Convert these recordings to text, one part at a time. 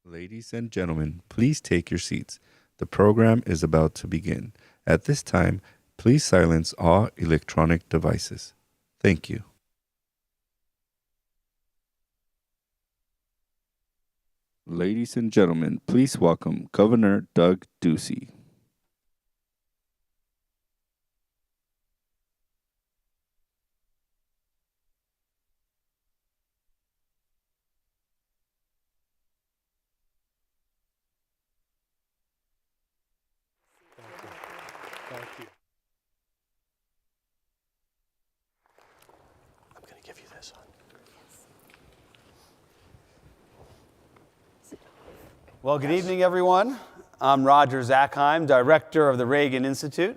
Ladies and gentlemen, please take your seats. The program is about to begin. At this time, please silence all electronic devices. Thank you. Ladies and gentlemen, please welcome Governor Doug Ducey. Thank you. I'm going to give you this one. Well, good evening, everyone. I'm Roger Zachheim, director of the Reagan Institute.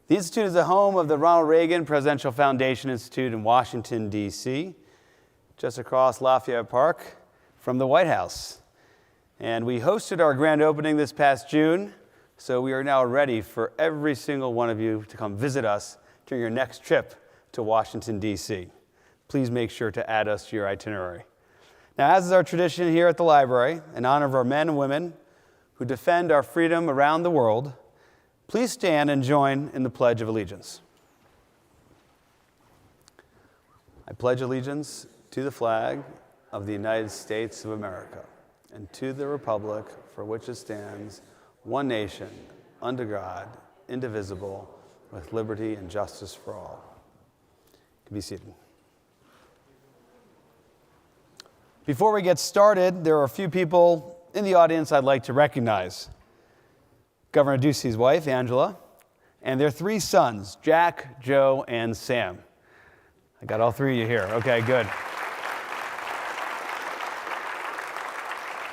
The Institute is the home of the Ronald Reagan Presidential Foundation Institute in Washington, D.C., just across Lafayette Park from the White House. And we hosted our grand opening this past June, so we are now ready for every single one of you to come visit us during your next trip to Washington, D.C. Please make sure to add us to your itinerary. Now, as is our tradition here at the library, in honor of our men and women who defend our freedom around the world, please stand and join in the Pledge of Allegiance. I pledge allegiance to the flag of the United States of America and to the republic for which it stands, one nation, under God, indivisible, with liberty and justice for all. You can be seated. Before we get started, there are a few people in the audience I'd like to recognize. Governor Ducey's wife, Angela, and their three sons, Jack, Joe, and Sam. I got all three of you here. Okay, good.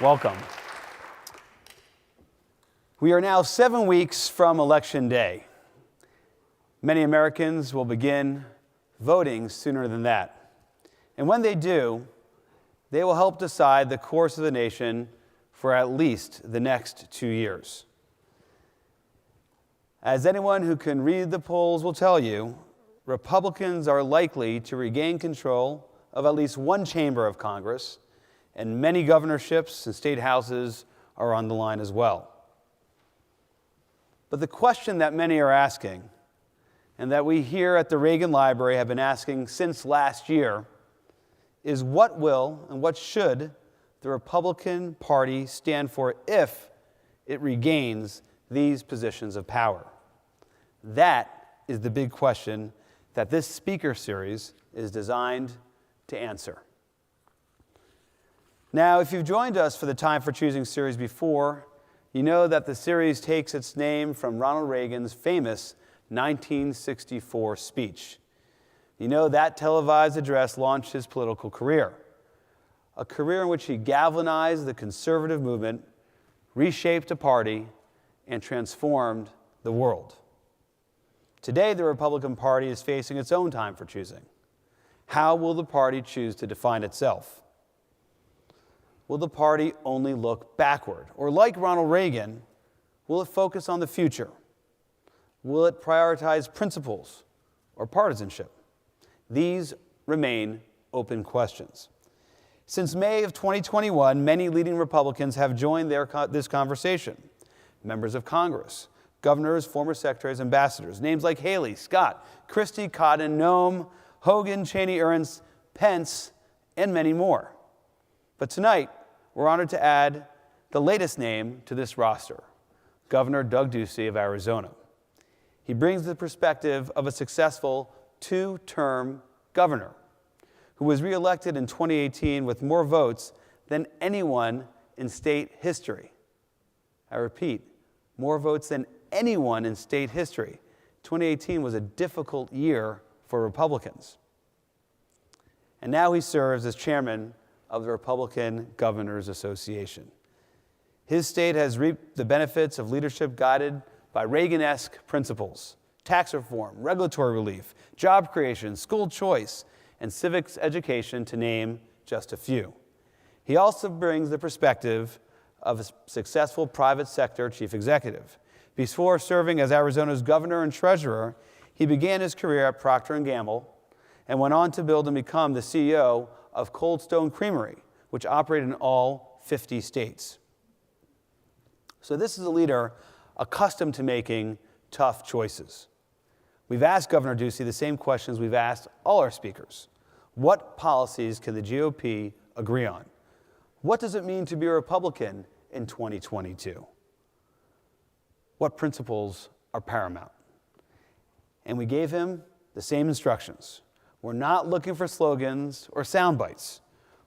Welcome. We are now 7 weeks from Election Day. Many Americans will begin voting sooner than that. And when they do, they will help decide the course of the nation for at least the next 2 years. As anyone who can read the polls will tell you, Republicans are likely to regain control of at least one chamber of Congress, and many governorships and state houses are on the line as well. But the question that many are asking, and that we here at the Reagan Library have been asking since last year, is what will and what should the Republican Party stand for if it regains these positions of power? That is the big question that this speaker series is designed to answer. Now, if you've joined us for the Time for Choosing series before, you know that the series takes its name from Ronald Reagan's famous 1964 speech. You know that televised address launched his political career, a career in which he galvanized the conservative movement, reshaped a party, and transformed the world. Today, the Republican Party is facing its own time for choosing. How will the party choose to define itself? Will the party only look backward? Or like Ronald Reagan, will it focus on the future? Will it prioritize principles or partisanship? These remain open questions. Since May of 2021, many leading Republicans have joined this conversation. Members of Congress, governors, former secretaries, ambassadors, names like Haley, Scott, Christie, Cotton, Noem, Hogan, Cheney, Ernst, Pence, and many more. But tonight, we're honored to add the latest name to this roster, Governor Doug Ducey of Arizona. He brings the perspective of a successful two-term governor who was reelected in 2018 with more votes than anyone in state history. I repeat, more votes than anyone in state history. 2018 was a difficult year for Republicans. And now he serves as chairman of the Republican Governors Association. His state has reaped the benefits of leadership guided by Reagan-esque principles: tax reform, regulatory relief, job creation, school choice, and civics education, to name just a few. He also brings the perspective of a successful private sector chief executive. Before serving as Arizona's governor and treasurer, he began his career at Procter & Gamble and went on to build and become the CEO of Cold Stone Creamery, which operated in all 50 states. So this is a leader accustomed to making tough choices. We've asked Governor Ducey the same questions we've asked all our speakers. What policies can the GOP agree on? What does it mean to be a Republican in 2022? What principles are paramount? And we gave him the same instructions. We're not looking for slogans or sound bites.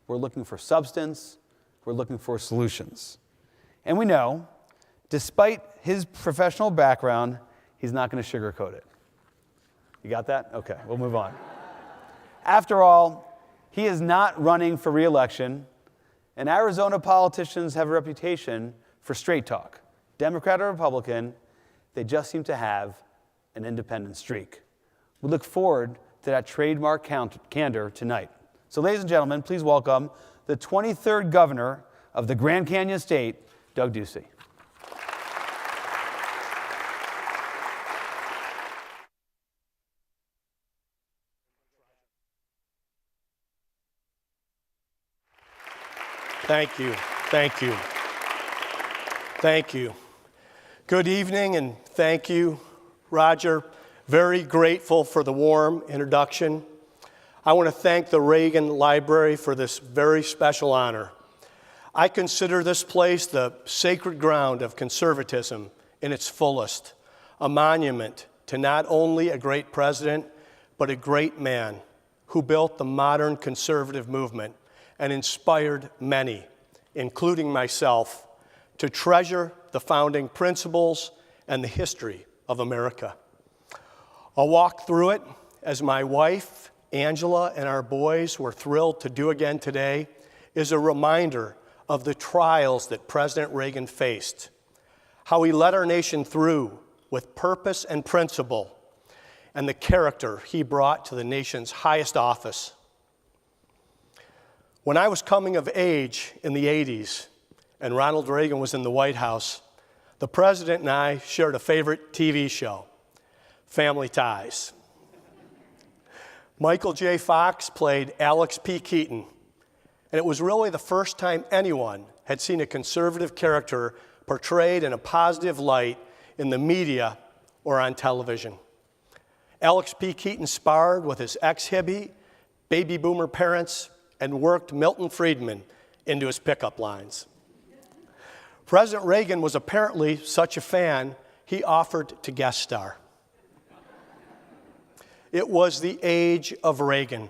We're looking for substance. We're looking for solutions. And we know, despite his professional background, he's not going to sugarcoat it. You got that? Okay, we'll move on. After all, he is not running for re-election, and Arizona politicians have a reputation for straight talk. Democrat or Republican, they just seem to have an independent streak. We look forward to that trademark candor tonight. So ladies and gentlemen, please welcome the 23rd governor of the Grand Canyon State, Doug Ducey. Thank you. Thank you. Thank you. Good evening, and thank you, Roger. Very grateful for the warm introduction. I want to thank the Reagan Library for this very special honor. I consider this place the sacred ground of conservatism in its fullest, a monument to not only a great president, but a great man who built the modern conservative movement and inspired many, including myself, to treasure the founding principles and the history of America. I'll walk through it as my wife, Angela, and our boys were thrilled to do again today, is a reminder of the trials that President Reagan faced, how he led our nation through with purpose and principle, and the character he brought to the nation's highest office. When I was coming of age in the 80s and Ronald Reagan was in the White House, the president and I shared a favorite TV show, Family Ties. Michael J. Fox played Alex P. Keaton, and it was really the first time anyone had seen a conservative character portrayed in a positive light in the media or on television. Alex P. Keaton sparred with his ex-hippie, baby boomer parents, and worked Milton Friedman into his pickup lines. President Reagan was apparently such a fan, he offered to guest star. It was the age of Reagan,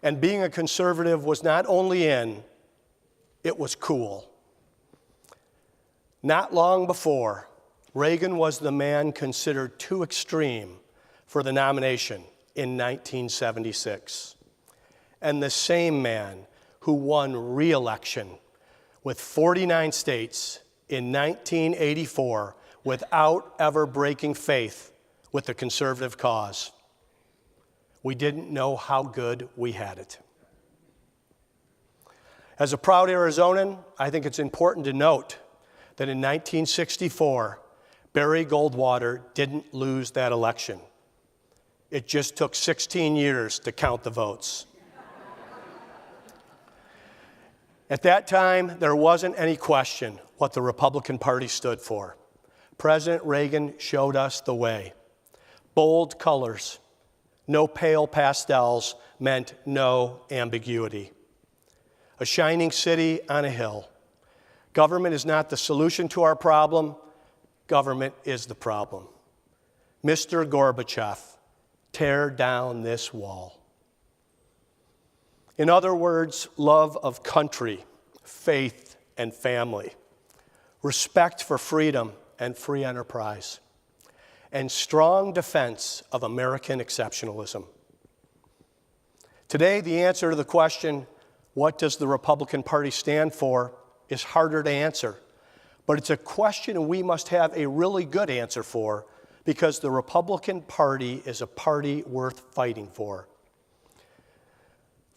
and being a conservative was not only in, it was cool. Not long before, Reagan was the man considered too extreme for the nomination in 1976. And the same man who won re-election with 49 states in 1984 without ever breaking faith with the conservative cause. We didn't know how good we had it. As a proud Arizonan, I think it's important to note that in 1964, Barry Goldwater didn't lose that election. It just took 16 years to count the votes. At that time, there wasn't any question what the Republican Party stood for. President Reagan showed us the way. Bold colors, no pale pastels meant no ambiguity. A shining city on a hill. Government is not the solution to our problem. Government is the problem. Mr. Gorbachev, tear down this wall. In other words, love of country, faith, and family, respect for freedom and free enterprise, and strong defense of American exceptionalism. Today, the answer to the question, what does the Republican Party stand for, is harder to answer. But it's a question we must have a really good answer for, because the Republican Party is a party worth fighting for.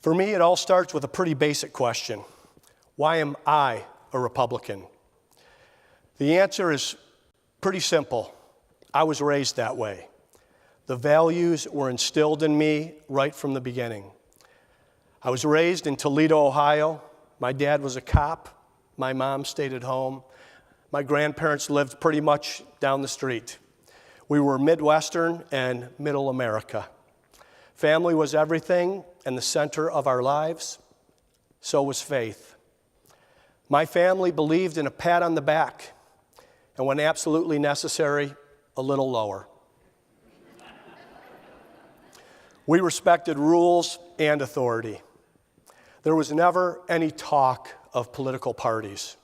For me, it all starts with a pretty basic question. Why am I a Republican? The answer is pretty simple. I was raised that way. The values were instilled in me right from the beginning. I was raised in Toledo, Ohio. My dad was a cop. My mom stayed at home. My grandparents lived pretty much down the street. We were Midwestern and Middle America. Family was everything and the center of our lives. So was faith. My family believed in a pat on the back, and when absolutely necessary, a little lower. We respected rules and authority. There was never any talk of political parties.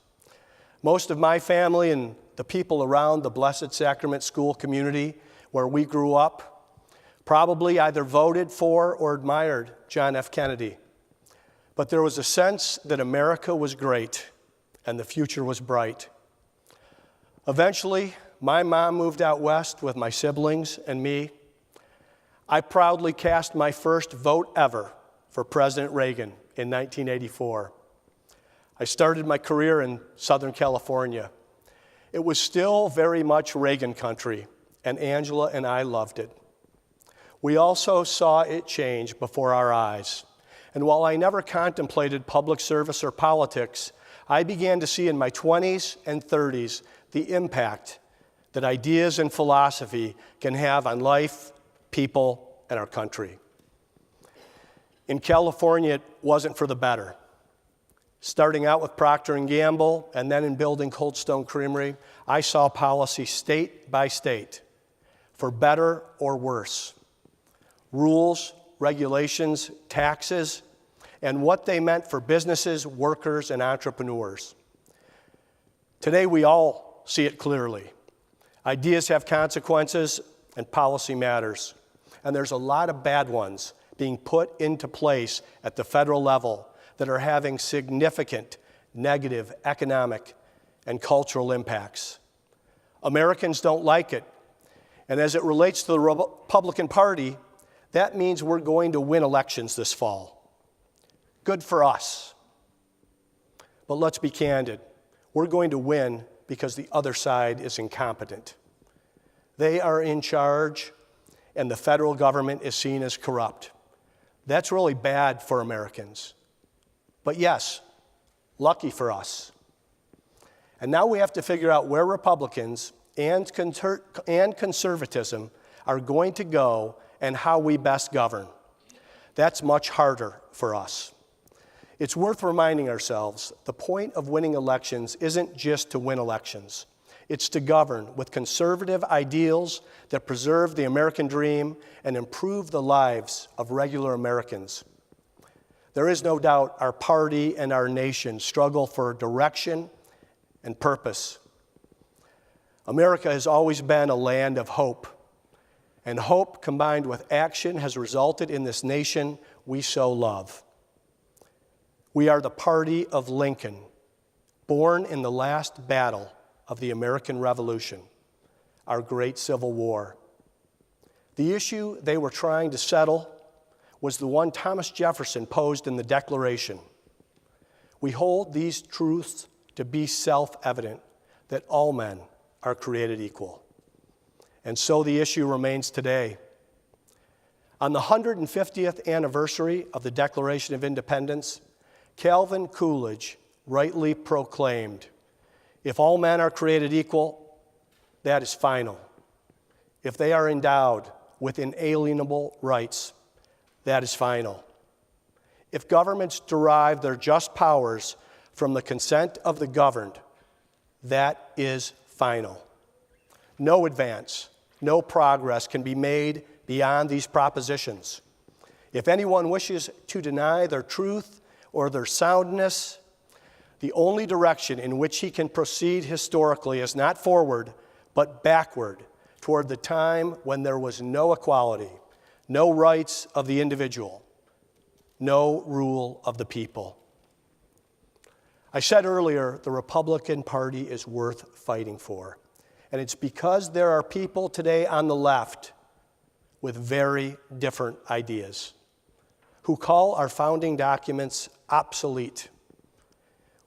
Most of my family and the people around the Blessed Sacrament School community where we grew up probably either voted for or admired John F. Kennedy. But there was a sense that America was great and the future was bright. Eventually, my mom moved out west with my siblings and me. I proudly cast my first vote ever for President Reagan in 1984. I started my career in Southern California. It was still very much Reagan country, and Angela and I loved it. We also saw it change before our eyes. And while I never contemplated public service or politics, I began to see in my 20s and 30s the impact that ideas and philosophy can have on life, people, and our country. In California, it wasn't for the better. Starting out with Procter & Gamble and then in building Cold Stone Creamery, I saw policy state by state, for better or worse. Rules, regulations, taxes, and what they meant for businesses, workers, and entrepreneurs. Today, we all see it clearly. Ideas have consequences, and policy matters. And there's a lot of bad ones being put into place at the federal level that are having significant negative economic and cultural impacts. Americans don't like it. And as it relates to the Republican Party, that means we're going to win elections this fall. Good for us. But let's be candid. We're going to win because the other side is incompetent. They are in charge, and the federal government is seen as corrupt. That's really bad for Americans. But yes, lucky for us. And now we have to figure out where Republicans and conservatism are going to go and how we best govern. That's much harder for us. It's worth reminding ourselves the point of winning elections isn't just to win elections. It's to govern with conservative ideals that preserve the American dream and improve the lives of regular Americans. There is no doubt our party and our nation struggle for direction and purpose. America has always been a land of hope, and hope combined with action has resulted in this nation we so love. We are the party of Lincoln, born in the last battle of the American Revolution, our great Civil War. The issue they were trying to settle was the one Thomas Jefferson posed in the Declaration. We hold these truths to be self-evident, that all men are created equal. And so the issue remains today. On the 150th anniversary of the Declaration of Independence, Calvin Coolidge rightly proclaimed, "If all men are created equal, that is final. If they are endowed with inalienable rights, that is final. If governments derive their just powers from the consent of the governed, that is final. No advance, no progress can be made beyond these propositions. If anyone wishes to deny their truth or their soundness, the only direction in which he can proceed historically is not forward, but backward toward the time when there was no equality, no rights of the individual, no rule of the people." I said earlier, the Republican Party is worth fighting for. And it's because there are people today on the left with very different ideas who call our founding documents obsolete.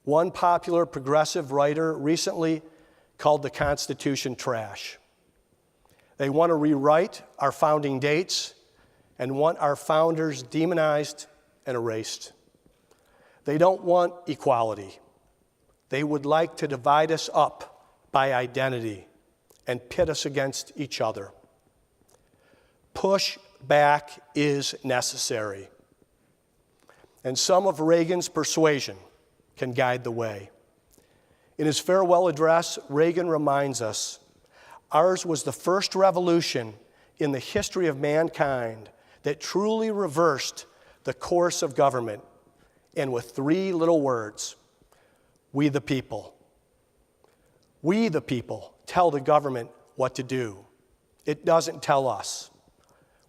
One popular progressive writer recently called the Constitution trash. They want to rewrite our founding dates and want our founders demonized and erased. They don't want equality. They would like to divide us up by identity and pit us against each other. Push back is necessary. And some of Reagan's persuasion can guide the way. In his farewell address, Reagan reminds us, ours was the first revolution in the history of mankind that truly reversed the course of government, and with 3 little words, we the people. We the people tell the government what to do. It doesn't tell us.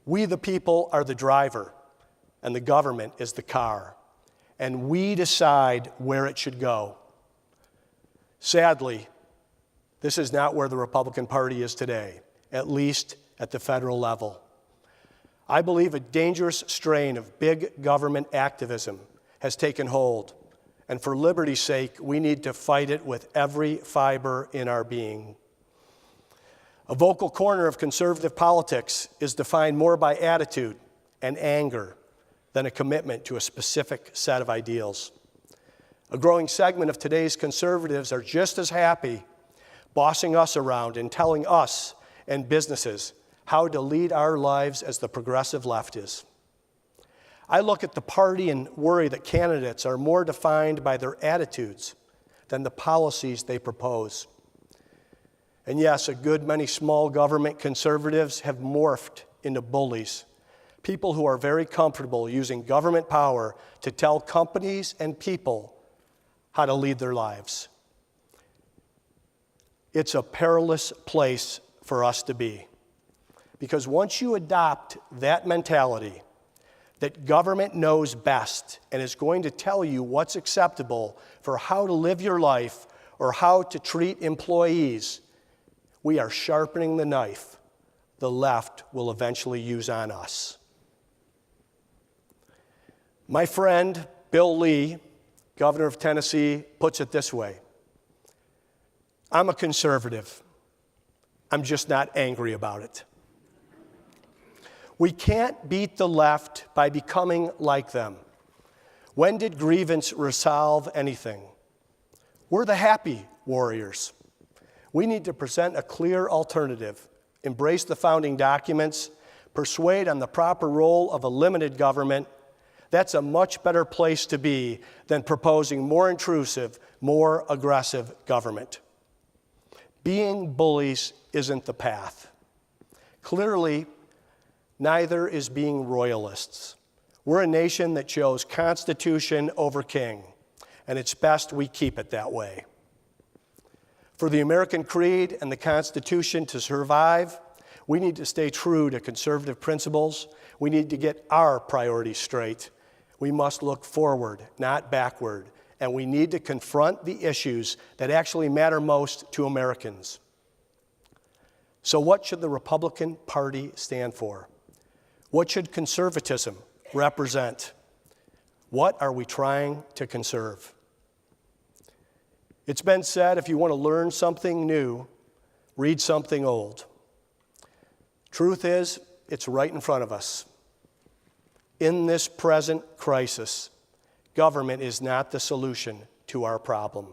We the people are the driver, and the government is the car, and we decide where it should go. Sadly, this is not where the Republican Party is today, at least at the federal level. I believe a dangerous strain of big government activism has taken hold, and for liberty's sake, we need to fight it with every fiber in our being. A vocal corner of conservative politics is defined more by attitude and anger than a commitment to a specific set of ideals. A growing segment of today's conservatives are just as happy bossing us around and telling us and businesses how to lead our lives as the progressive left is. I look at the party and worry that candidates are more defined by their attitudes than the policies they propose. And yes, a good many small government conservatives have morphed into bullies, people who are very comfortable using government power to tell companies and people how to lead their lives. It's a perilous place for us to be, because once you adopt that mentality that government knows best and is going to tell you what's acceptable for how to live your life or how to treat employees, we are sharpening the knife the left will eventually use on us. My friend Bill Lee, governor of Tennessee, puts it this way: I'm a conservative. I'm just not angry about it. We can't beat the left by becoming like them. When did grievance resolve anything? We're the happy warriors. We need to present a clear alternative, embrace the founding documents, persuade on the proper role of a limited government. That's a much better place to be than proposing more intrusive, more aggressive government. Being bullies isn't the path. Clearly, neither is being royalists. We're a nation that chose Constitution over king, and it's best we keep it that way. For the American creed and the Constitution to survive, we need to stay true to conservative principles. We need to get our priorities straight. We must look forward, not backward, and we need to confront the issues that actually matter most to Americans. So what should the Republican Party stand for? What should conservatism represent? What are we trying to conserve? It's been said, if you want to learn something new, read something old. Truth is, it's right in front of us. In this present crisis, government is not the solution to our problem.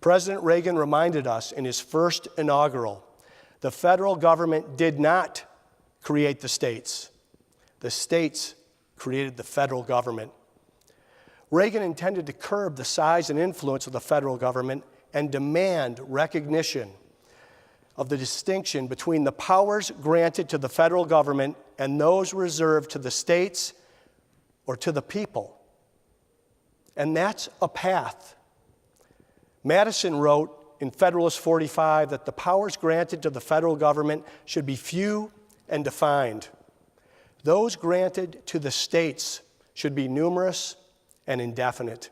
President Reagan reminded us in his first inaugural, the federal government did not create the states. The states created the federal government. Reagan intended to curb the size and influence of the federal government and demand recognition of the distinction between the powers granted to the federal government and those reserved to the states or to the people. And that's a path. Madison wrote in Federalist 45 that the powers granted to the federal government should be few and defined. Those granted to the states should be numerous and indefinite.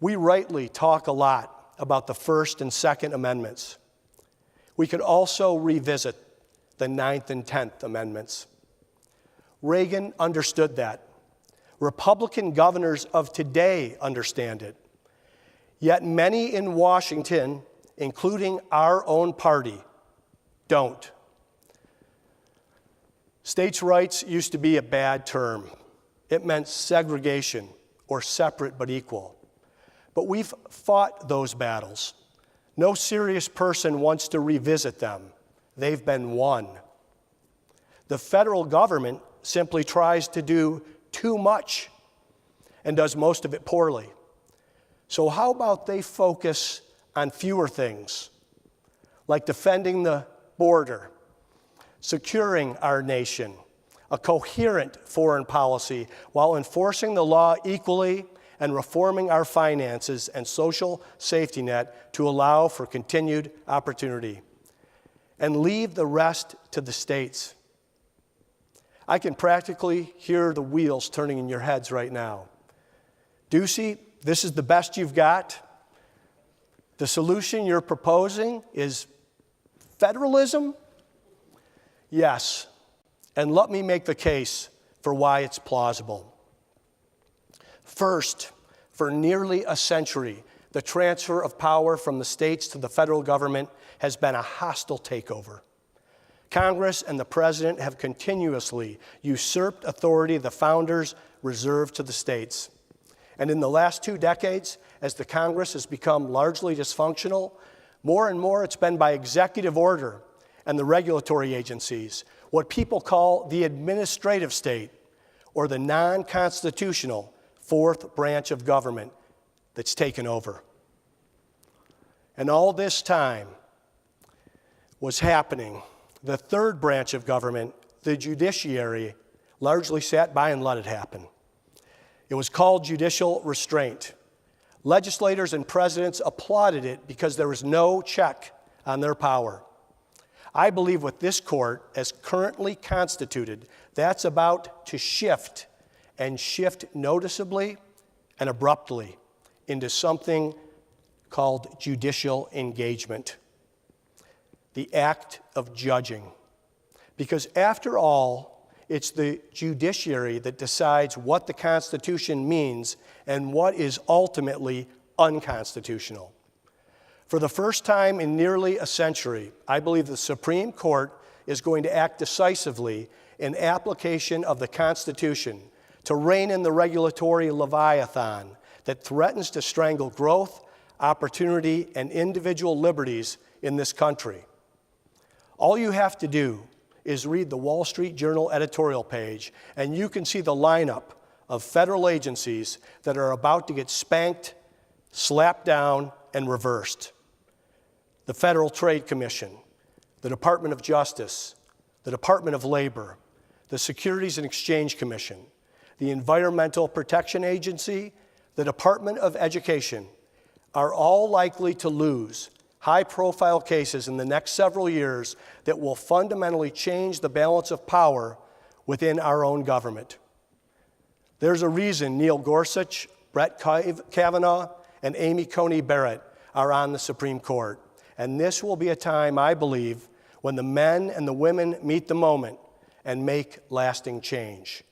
We rightly talk a lot about the First and Second Amendments. We could also revisit the Ninth and 10th Amendments. Reagan understood that. Republican governors of today understand it. Yet many in Washington, including our own party, don't. States' rights used to be a bad term. It meant segregation or separate but equal. but we've fought those battles. No serious person wants to revisit them. They've been won. The federal government simply tries to do too much and does most of it poorly. So how about they focus on fewer things, like defending the border, securing our nation, a coherent foreign policy while enforcing the law equally and reforming our finances and social safety net to allow for continued opportunity, and leave the rest to the states. I can practically hear the wheels turning in your heads right now. Ducey, this is the best you've got? The solution you're proposing is federalism? Yes, and let me make the case for why it's plausible. First, for nearly a century, the transfer of power from the states to the federal government has been a hostile takeover. Congress and the president have continuously usurped authority the founders reserved to the states. And in the last 2 decades, as the Congress has become largely dysfunctional, more and more it's been by executive order and the regulatory agencies, what people call the administrative state, or the non-constitutional fourth branch of government, that's taken over. And all this time was happening. The third branch of government, the judiciary, largely sat by and let it happen. It was called judicial restraint. Legislators and presidents applauded it because there was no check on their power. I believe with this court, as currently constituted, that's about to shift, and shift noticeably and abruptly into something called judicial engagement, the act of judging. Because after all, it's the judiciary that decides what the Constitution means and what is ultimately unconstitutional. For the first time in nearly a century, I believe the Supreme Court is going to act decisively in application of the Constitution to rein in the regulatory leviathan that threatens to strangle growth, opportunity, and individual liberties in this country. All you have to do is read the Wall Street Journal editorial page, and you can see the lineup of federal agencies that are about to get spanked, slapped down, and reversed. The Federal Trade Commission, the Department of Justice, the Department of Labor, the Securities and Exchange Commission, the Environmental Protection Agency, the Department of Education, are all likely to lose high-profile cases in the next several years that will fundamentally change the balance of power within our own government. There's a reason Neil Gorsuch, Brett Kavanaugh, and Amy Coney Barrett are on the Supreme Court. And this will be a time, I believe, when the men and the women meet the moment and make lasting change.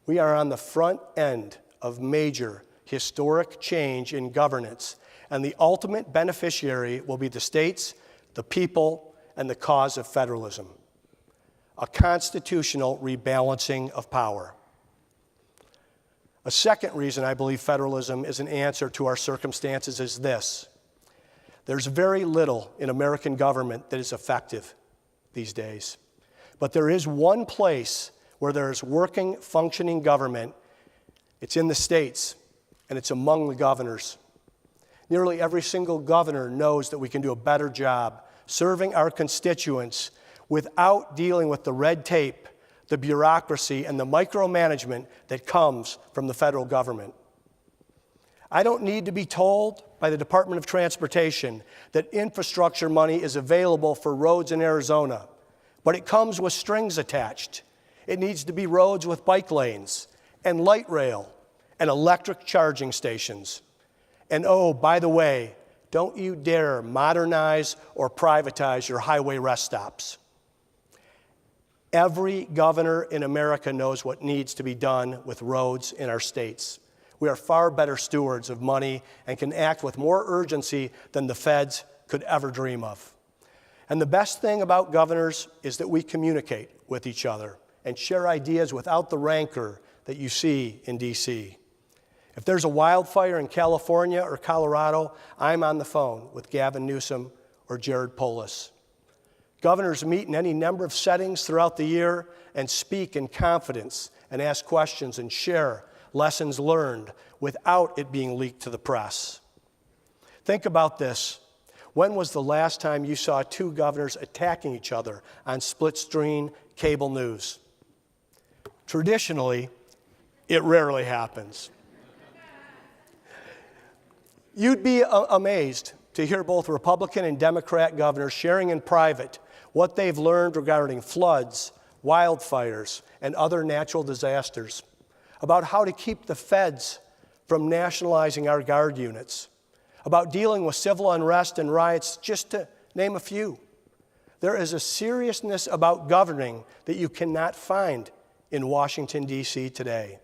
We are on the front end of major historic change in governance, and the ultimate beneficiary will be the states, the people, and the cause of federalism, a constitutional rebalancing of power. A second reason I believe federalism is an answer to our circumstances is this: there's very little in American government that is effective these days. But there is one place where there is working, functioning government. It's in the states, and it's among the governors. Nearly every single governor knows that we can do a better job serving our constituents without dealing with the red tape, the bureaucracy, and the micromanagement that comes from the federal government. I don't need to be told by the Department of Transportation that infrastructure money is available for roads in Arizona, but it comes with strings attached. It needs to be roads with bike lanes and light rail and electric charging stations. And oh, by the way, don't you dare modernize or privatize your highway rest stops. Every governor in America knows what needs to be done with roads in our states. We are far better stewards of money and can act with more urgency than the feds could ever dream of. And the best thing about governors is that we communicate with each other and share ideas without the rancor that you see in D.C. If there's a wildfire in California or Colorado, I'm on the phone with Gavin Newsom or Jared Polis. Governors meet in any number of settings throughout the year and speak in confidence and ask questions and share lessons learned without it being leaked to the press. Think about this. When was the last time you saw two governors attacking each other on split-screen cable news? Traditionally, it rarely happens. You'd be amazed to hear both Republican and Democrat governors sharing in private what they've learned regarding floods, wildfires, and other natural disasters, about how to keep the feds from nationalizing our guard units, about dealing with civil unrest and riots, just to name a few. There is a seriousness about governing that you cannot find in Washington, D.C. today.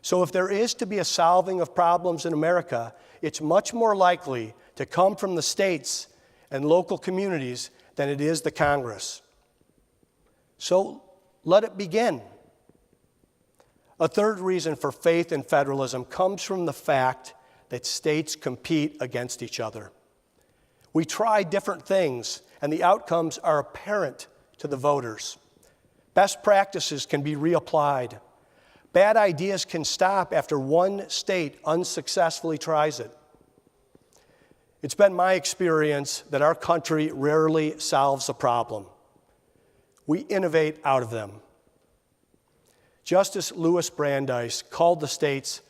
So if there is to be a solving of problems in America, it's much more likely to come from the states and local communities than it is the Congress. So let it begin. A third reason for faith in federalism comes from the fact that states compete against each other. We try different things, and the outcomes are apparent to the voters. Best practices can be reapplied. Bad ideas can stop after one state unsuccessfully tries it. It's been my experience that our country rarely solves a problem. We innovate out of them. Justice Louis Brandeis called the states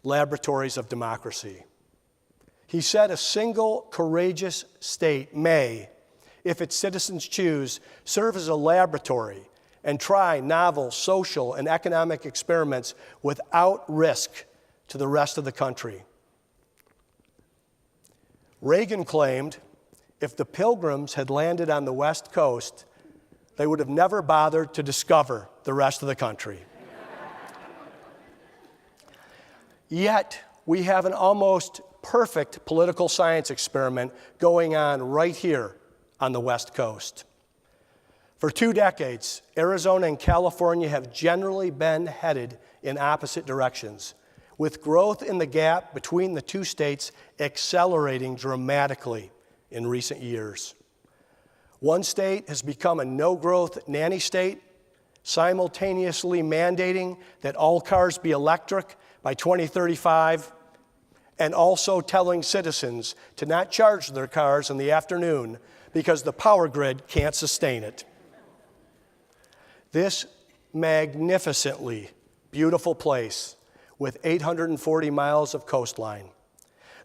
laboratories of democracy. He said a single courageous state may, if its citizens choose, serve as a laboratory and try novel social and economic experiments without risk to the rest of the country. Reagan claimed if the Pilgrims had landed on the West Coast, they would have never bothered to discover the rest of the country. Yet, we have an almost perfect political science experiment going on right here on the West Coast. For 2 decades, Arizona and California have generally been headed in opposite directions, with growth in the gap between the two states accelerating dramatically in recent years. One state has become a no-growth nanny state, simultaneously mandating that all cars be electric by 2035, and also telling citizens to not charge their cars in the afternoon because the power grid can't sustain it. This magnificently beautiful place with 840 miles of coastline,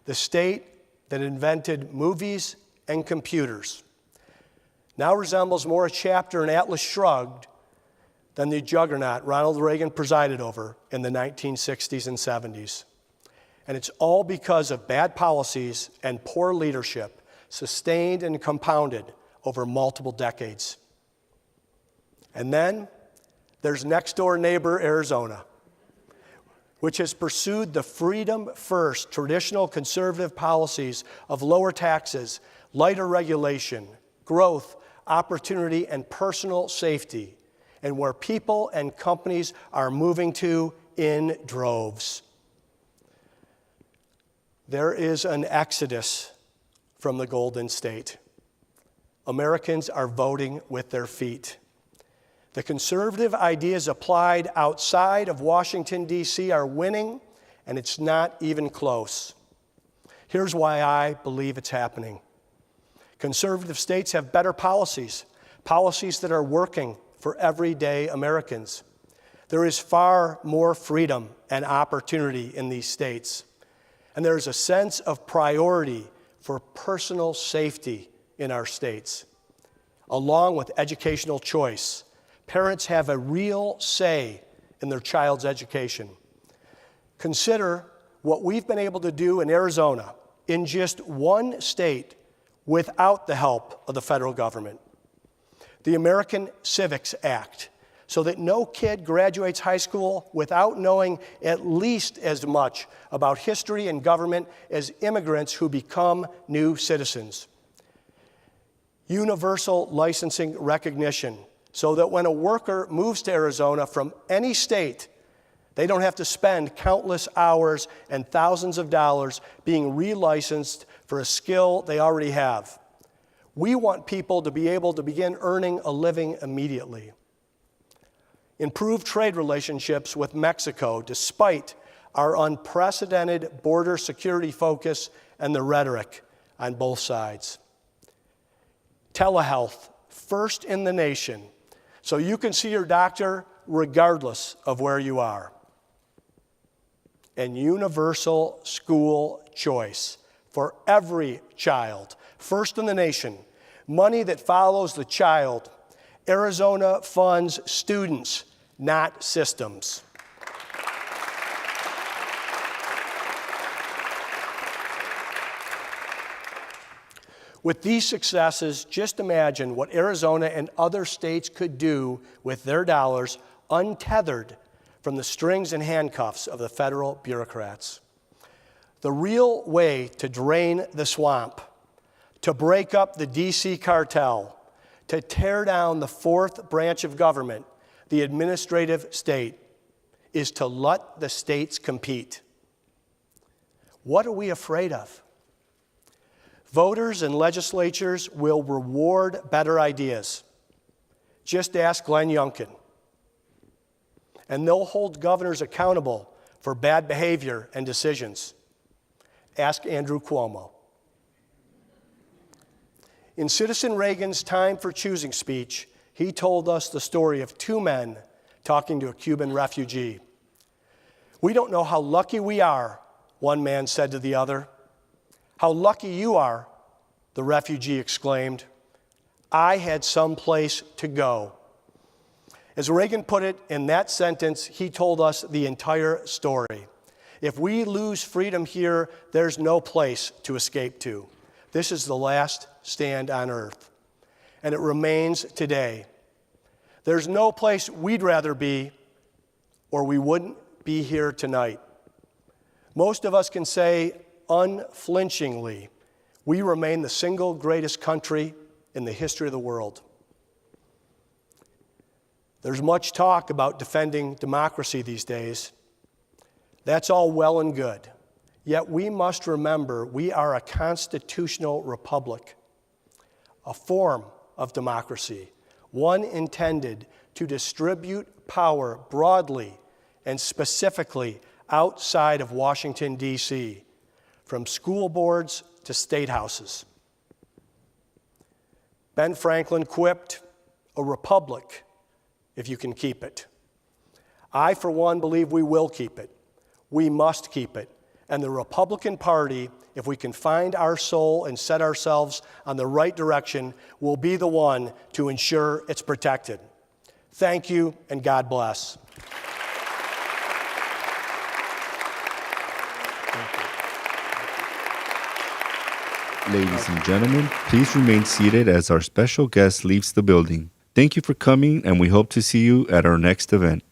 the state that invented movies and computers, now resembles more a chapter in Atlas Shrugged than the juggernaut Ronald Reagan presided over in the 1960s and 70s. And it's all because of bad policies and poor leadership, sustained and compounded over multiple decades. And then there's next-door neighbor Arizona, which has pursued the freedom-first traditional conservative policies of lower taxes, lighter regulation, growth, opportunity, and personal safety, and where people and companies are moving to in droves. There is an exodus from the Golden State. Americans are voting with their feet. The conservative ideas applied outside of Washington, D.C. are winning, and it's not even close. Here's why I believe it's happening. Conservative states have better policies that are working for everyday Americans. There is far more freedom and opportunity in these states, and there is a sense of priority for personal safety in our states, along with educational choice. Parents have a real say in their child's education. Consider what we've been able to do in Arizona, in just one state, without the help of the federal government. The American Civics Act, so that no kid graduates high school without knowing at least as much about history and government as immigrants who become new citizens. Universal licensing recognition, so that when a worker moves to Arizona from any state, They don't have to spend countless hours and thousands of dollars being relicensed for a skill they already have. We want people to be able to begin earning a living immediately. Improve trade relationships with Mexico despite our unprecedented border security focus and the rhetoric on both sides. Telehealth, first in the nation, so you can see your doctor regardless of where you are. And universal school choice for every child, first in the nation. Money that follows the child. Arizona funds students, not systems. With these successes, just imagine what Arizona and other states could do with their dollars untethered from the strings and handcuffs of the federal bureaucrats. The real way to drain the swamp, to break up the D.C. cartel, to tear down the fourth branch of government, the administrative state, is to let the states compete. What are we afraid of? Voters and legislatures will reward better ideas. Just ask Glenn Youngkin. And they'll hold governors accountable for bad behavior and decisions. Ask Andrew Cuomo. In Citizen Reagan's Time for Choosing speech, he told us the story of two men talking to a Cuban refugee. "We don't know how lucky we are," one man said to the other. "How lucky you are," the refugee exclaimed. "I had some place to go." As Reagan put it in that sentence, he told us the entire story. If we lose freedom here, there's no place to escape to. This is the last stand on earth, and it remains today. There's no place we'd rather be, or we wouldn't be here tonight. Most of us can say unflinchingly, we remain the single greatest country in the history of the world. There's much talk about defending democracy these days. That's all well and good. Yet we must remember we are a constitutional republic, a form of democracy, one intended to distribute power broadly and specifically outside of Washington, D.C., from school boards to state houses. Ben Franklin quipped, "A republic, if you can keep it." I, for one, believe we will keep it. We must keep it. And the Republican Party, if we can find our soul and set ourselves on the right direction, will be the one to ensure it's protected. Thank you, and God bless. Ladies and gentlemen, please remain seated as our special guest leaves the building. Thank you for coming, and we hope to see you at our next event.